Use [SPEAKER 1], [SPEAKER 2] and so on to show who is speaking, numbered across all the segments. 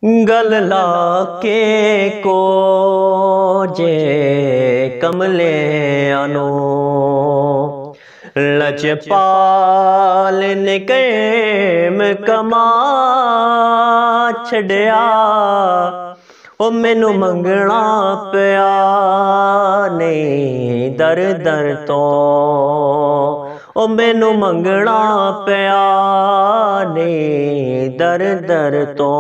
[SPEAKER 1] गल लाके को जे कमले अनो लजपाल ने कैम कमा छड़िया ओ मैनू मंगना पिया नहीं दर दर तो ओ मैनू मंगना पिया नहीं दर दर तो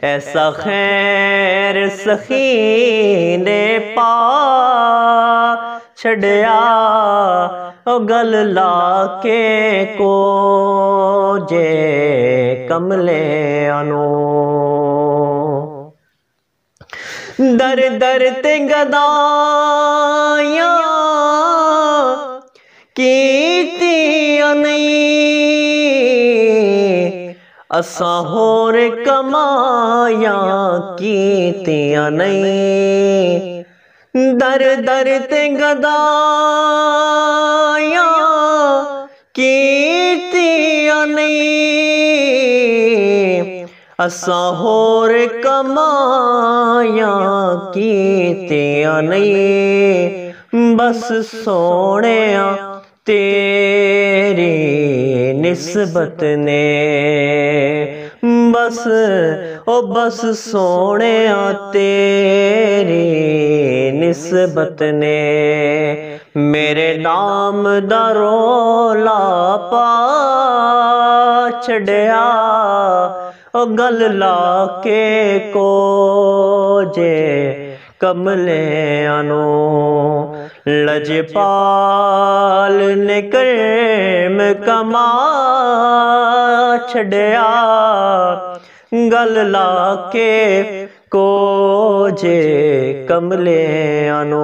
[SPEAKER 1] ऐसा खैर सखी ने पा छड़िया ओ गल लाके को जे कमले अनो दर दर ते गदाया कीतियां नहीं असा होर कमाया कीतियां नहीं दर दर ते गदाया कीतियां नहीं असा होर कमाया कीतियां नहीं बस सोहणिया तेरी निस्बत ने बस ओ बस सोहणिया तेरी निस्बत ने मेरे नाम दा रोला पा छड़िया ओ गल लाके को जे कमले अनो लजपाल ने कर्म कमा छड़िया गल लाके को जे कमले अनो।